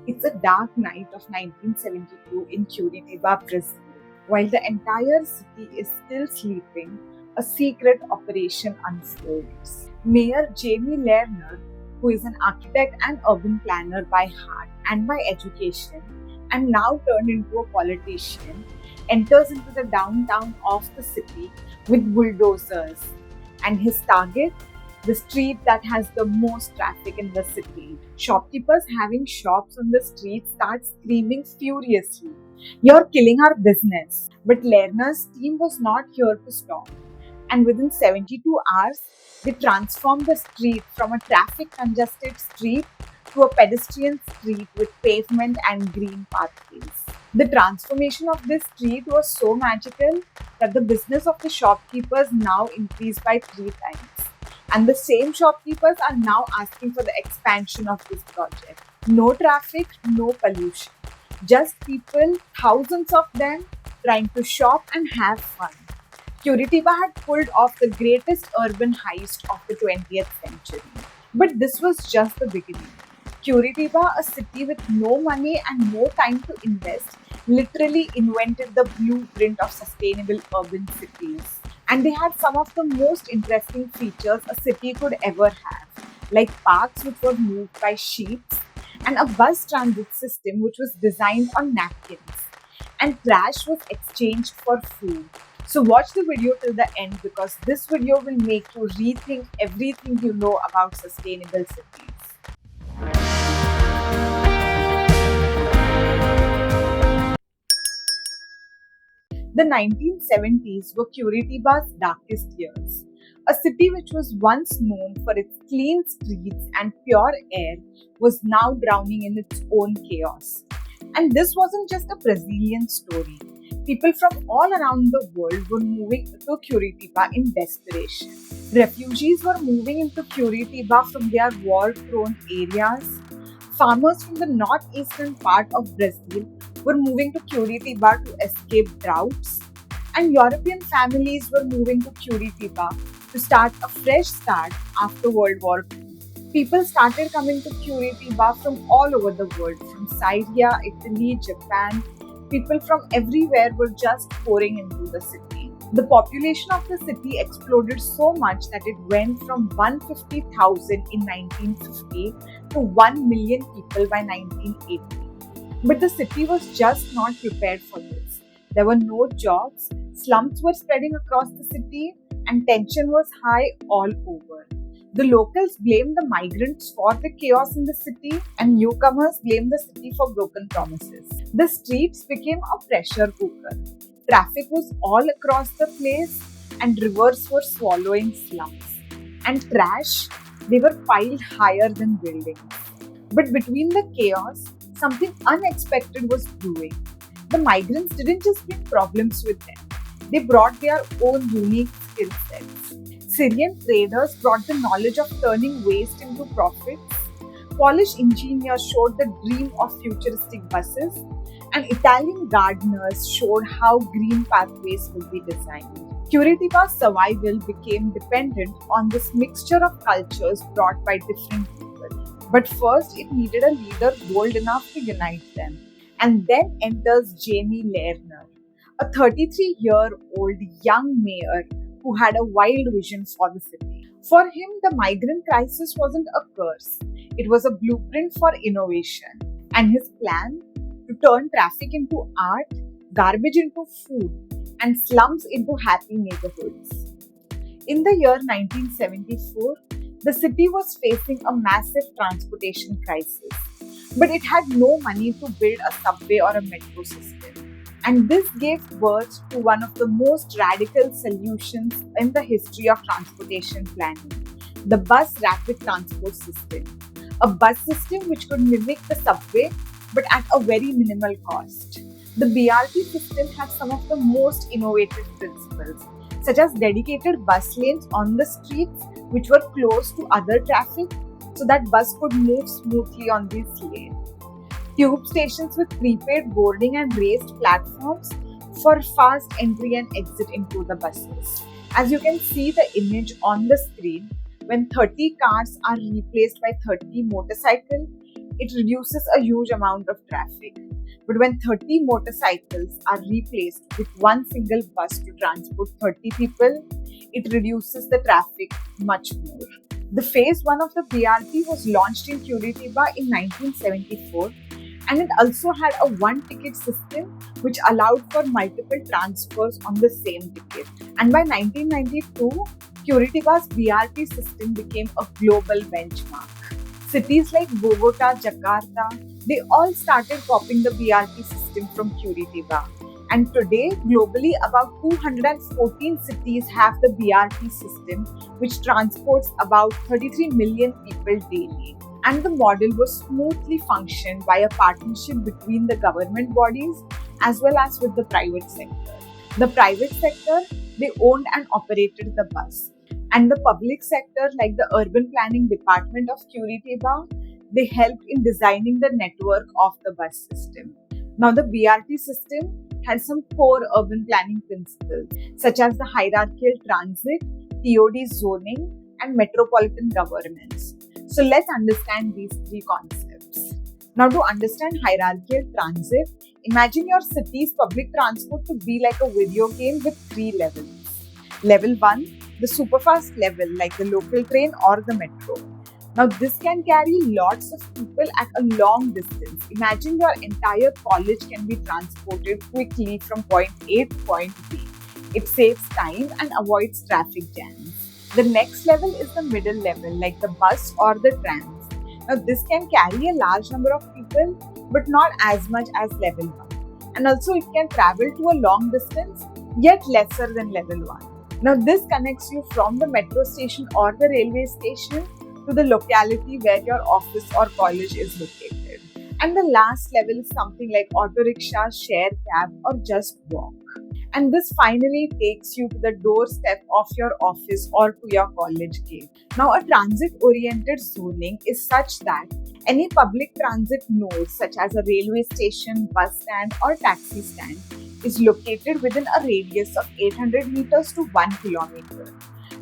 It's a dark night of 1972 in Curitiba, Brazil. While the entire city is still sleeping, a secret operation unfolds. Mayor Jamie Lerner, who is an architect and urban planner by heart and by education, and now turned into a politician, enters into the downtown of the city with bulldozers. And his target? The street that has the most traffic in the city. Shopkeepers having shops on the street start screaming furiously, "You're killing our business." But Lerner's team was not here to stop. And within 72 hours, they transformed the street from a traffic congested street to a pedestrian street with pavement and green pathways. The transformation of this street was so magical that the business of the shopkeepers now increased by 3 times. And the same shopkeepers are now asking for the expansion of this project. No traffic, no pollution. Just people, thousands of them, trying to shop and have fun. Curitiba had pulled off the greatest urban heist of the 20th century. But this was just the beginning. Curitiba, a city with no money and no time to invest, literally invented the blueprint of sustainable urban cities. And they had some of the most interesting features a city could ever have, like parks which were moved by sheep, and a bus transit system which was designed on napkins, and trash was exchanged for food. So watch the video till the end because this video will make you rethink everything you know about sustainable cities. The 1970s were Curitiba's darkest years. A city which was once known for its clean streets and pure air was now drowning in its own chaos. And this wasn't just a Brazilian story. People from all around the world were moving to Curitiba in desperation. Refugees were moving into Curitiba from their war-prone areas. Farmers from the northeastern part of Brazil were moving to Curitiba to escape droughts, and European families were moving to Curitiba to start a fresh start after World War II. People started coming to Curitiba from all over the world, from Syria, Italy, Japan. People from everywhere were just pouring into the city. The population of the city exploded so much that it went from 150,000 in 1950 to 1 million people by 1980. But the city was just not prepared for this. There were no jobs, slums were spreading across the city, and tension was high all over. The locals blamed the migrants for the chaos in the city, and newcomers blamed the city for broken promises. The streets became a pressure cooker. Traffic was all across the place, and rivers were swallowing slums. And trash, they were piled higher than buildings. But between the chaos, something unexpected was brewing. The migrants didn't just bring problems with them, they brought their own unique skill sets. Syrian traders brought the knowledge of turning waste into profits. Polish engineers showed the dream of futuristic buses, and Italian gardeners showed how green pathways could be designed. Curitiba's survival became dependent on this mixture of cultures brought by different people. But first, it needed a leader bold enough to unite them. And then enters Jamie Lerner, a 33-year-old young mayor who had a wild vision for the city. For him, the migrant crisis wasn't a curse, it was a blueprint for innovation. And his plan? To turn traffic into art, garbage into food, and slums into happy neighborhoods. In the year 1974, the city was facing a massive transportation crisis, but it had no money to build a subway or a metro system. And this gave birth to one of the most radical solutions in the history of transportation planning, the bus rapid transport system. A bus system which could mimic the subway but at a very minimal cost. The BRT system had some of the most innovative principles, such as dedicated bus lanes on the streets which were close to other traffic so that bus could move smoothly on these lanes. Tube stations with prepaid boarding and raised platforms for fast entry and exit into the buses. As you can see the image on the screen, when 30 cars are replaced by 30 motorcycles, it reduces a huge amount of traffic. But when 30 motorcycles are replaced with one single bus to transport 30 people, it reduces the traffic much more. The phase 1 of the BRT was launched in Curitiba in 1974, and it also had a one ticket system which allowed for multiple transfers on the same ticket. And by 1992, Curitiba's BRT system became a global benchmark. Cities like Bogota, Jakarta, they all started copying the BRT system from Curitiba. And today, globally, about 214 cities have the BRT system, which transports about 33 million people daily. And the model was smoothly functioned by a partnership between the government bodies as well as with the private sector. The private sector, they owned and operated the bus. And the public sector, like the urban planning department of Curitiba, they helped in designing the network of the bus system. Now, the BRT system had some core urban planning principles, such as the hierarchical transit, TOD zoning, and metropolitan governance. So, let's understand these three concepts. Now, to understand hierarchical transit, imagine your city's public transport to be like a video game with three levels. Level 1, the superfast level like the local train or the metro. Now this can carry lots of people at a long distance. Imagine your entire college can be transported quickly from point A to point B. It saves time and avoids traffic jams. The next level is the middle level like the bus or the trams. Now this can carry a large number of people but not as much as level 1. And also it can travel to a long distance yet lesser than level 1. Now this connects you from the metro station or the railway station to the locality where your office or college is located. And the last level is something like auto rickshaw, share cab or just walk. And this finally takes you to the doorstep of your office or to your college gate. Now a transit-oriented zoning is such that any public transit node such as a railway station, bus stand or taxi stand is located within a radius of 800 meters to 1 kilometer.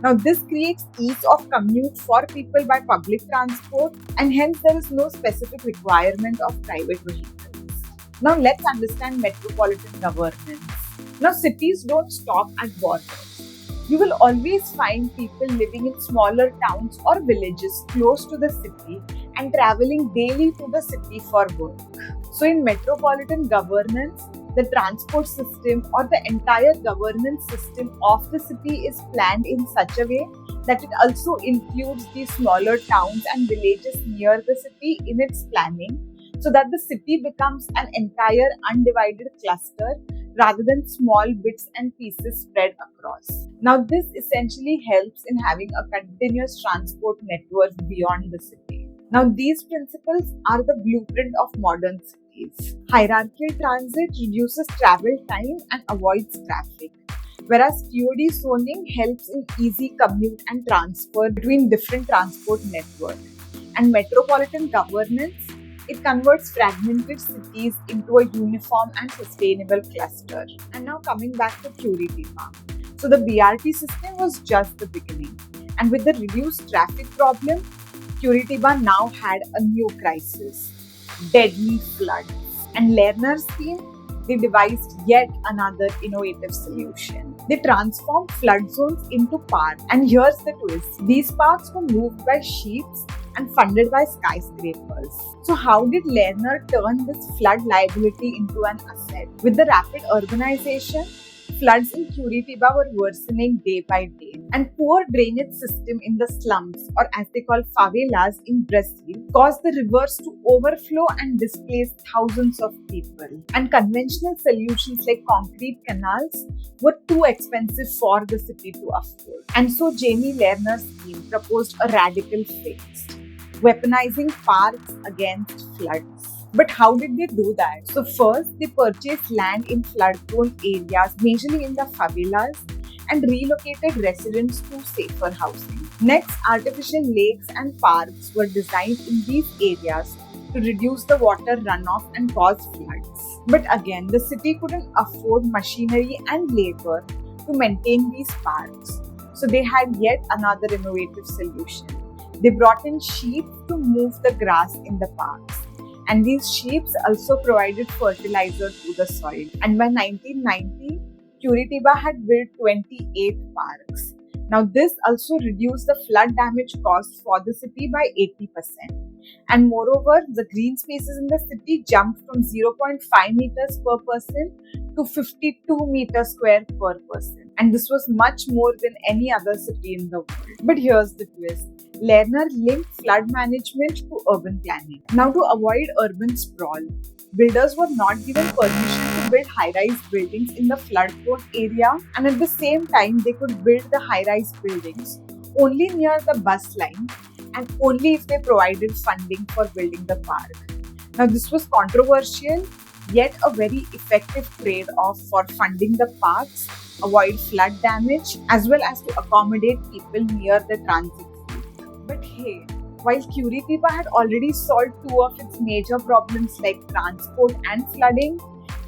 Now this creates ease of commute for people by public transport and hence there is no specific requirement of private vehicles. Now let's understand metropolitan governance. Now cities don't stop at borders. You will always find people living in smaller towns or villages close to the city and traveling daily to the city for work. So in metropolitan governance, the transport system or the entire governance system of the city is planned in such a way that it also includes the smaller towns and villages near the city in its planning so that the city becomes an entire undivided cluster rather than small bits and pieces spread across. Now this essentially helps in having a continuous transport network beyond the city. Now these principles are the blueprint of modern cities. Hierarchical transit reduces travel time and avoids traffic, whereas TOD zoning helps in easy commute and transfer between different transport networks. And metropolitan governance, it converts fragmented cities into a uniform and sustainable cluster. And now coming back to Curitiba. So the BRT system was just the beginning. And with the reduced traffic problem, Curitiba now had a new crisis, deadly floods. And Lerner's team, they devised yet another innovative solution. They transformed flood zones into parks. And here's the twist. These parks were moved by sheets and funded by skyscrapers. So how did Lerner turn this flood liability into an asset? With the rapid urbanization, floods in Curitiba were worsening day by day, and poor drainage system in the slums, or as they call favelas in Brazil, caused the rivers to overflow and displace thousands of people. And conventional solutions like concrete canals were too expensive for the city to afford. And so Jamie Lerner's team proposed a radical fix, weaponizing parks against floods. But how did they do that? So first, they purchased land in flood-prone areas, majorly in the favelas, and relocated residents to safer housing. Next, artificial lakes and parks were designed in these areas to reduce the water runoff and cause floods. But again, the city couldn't afford machinery and labor to maintain these parks. So they had yet another innovative solution. They brought in sheep to move the grass in the parks. And these sheep also provided fertilizer to the soil. And by 1990, Curitiba had built 28 parks. Now, this also reduced the flood damage caused for the city by 80%. And moreover, the green spaces in the city jumped from 0.5 meters per person to 52 meters square per person. And this was much more than any other city in the world. But here's the twist. Lerner linked flood management to urban planning. Now, to avoid urban sprawl, builders were not given permission to build high-rise buildings in the flood-prone area, and at the same time, they could build the high-rise buildings only near the bus line and only if they provided funding for building the park. Now, this was controversial, yet a very effective trade-off for funding the parks, avoid flood damage, as well as to accommodate people near the transit route. But hey, while Curitiba had already solved two of its major problems like transport and flooding,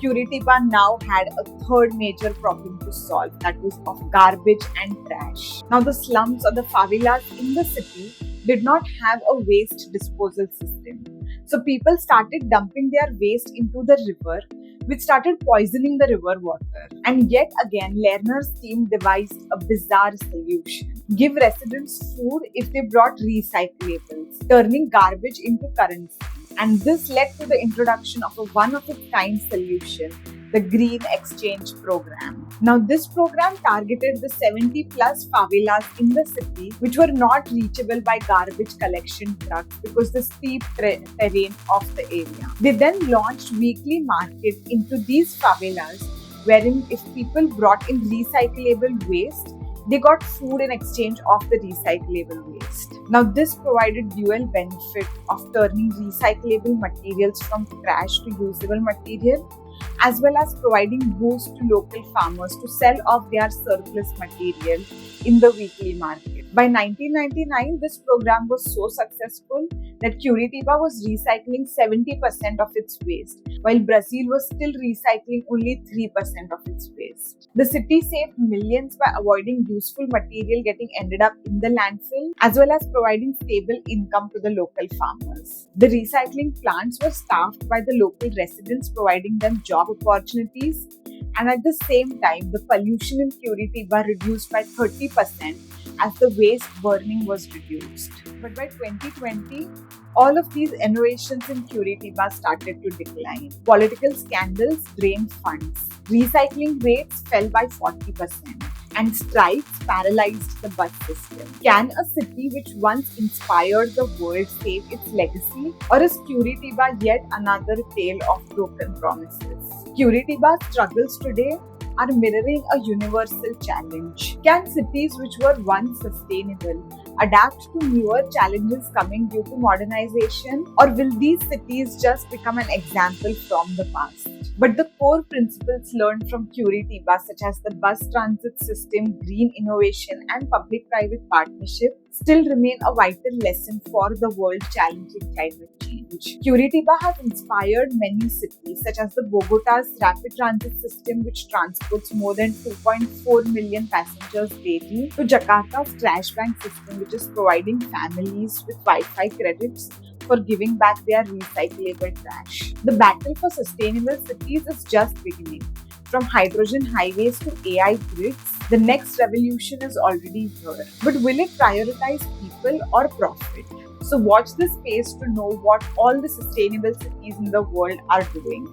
Curitiba now had a third major problem to solve, that was of garbage and trash. Now, the slums or the favelas in the city did not have a waste disposal system. So people started dumping their waste into the river, which started poisoning the river water. And yet again, Lerner's team devised a bizarre solution. Give residents food if they brought recyclables, turning garbage into currency. And this led to the introduction of a one-of-a-kind solution, the Green Exchange Program. Now, this program targeted the 70 plus favelas in the city which were not reachable by garbage collection trucks because of the steep terrain of the area. They then launched weekly markets into these favelas wherein if people brought in recyclable waste, they got food in exchange of the recyclable waste. Now, this provided dual benefit of turning recyclable materials from trash to usable material, as well as providing boost to local farmers to sell off their surplus material in the weekly market. By 1999, this program was so successful that Curitiba was recycling 70% of its waste, while Brazil was still recycling only 3% of its waste. The city saved millions by avoiding useful material getting ended up in the landfill, as well as providing stable income to the local farmers. The recycling plants were staffed by the local residents, providing them job opportunities, and at the same time, the pollution in Curitiba reduced by 30% as the waste burning was reduced. But by 2020, all of these innovations in Curitiba started to decline. Political scandals drained funds. Recycling rates fell by 40%. And strikes paralyzed the bus system. Can a city which once inspired the world save its legacy? Or is Curitiba yet another tale of broken promises? Curitiba's struggles today are mirroring a universal challenge. Can cities which were once sustainable adapt to newer challenges coming due to modernization? Or will these cities just become an example from the past? But the core principles learned from Curitiba, such as the bus transit system, green innovation, and public-private partnership, still remain a vital lesson for the world challenging climate change. Curitiba has inspired many cities, such as the Bogota's rapid transit system, which transports more than 2.4 million passengers daily, to Jakarta's trash bank system, which is providing families with Wi-Fi credits for giving back their recyclable trash. The battle for sustainable cities is just beginning. From hydrogen highways to AI grids, the next revolution is already here. But will it prioritize people or profit? So watch this space to know what all the sustainable cities in the world are doing.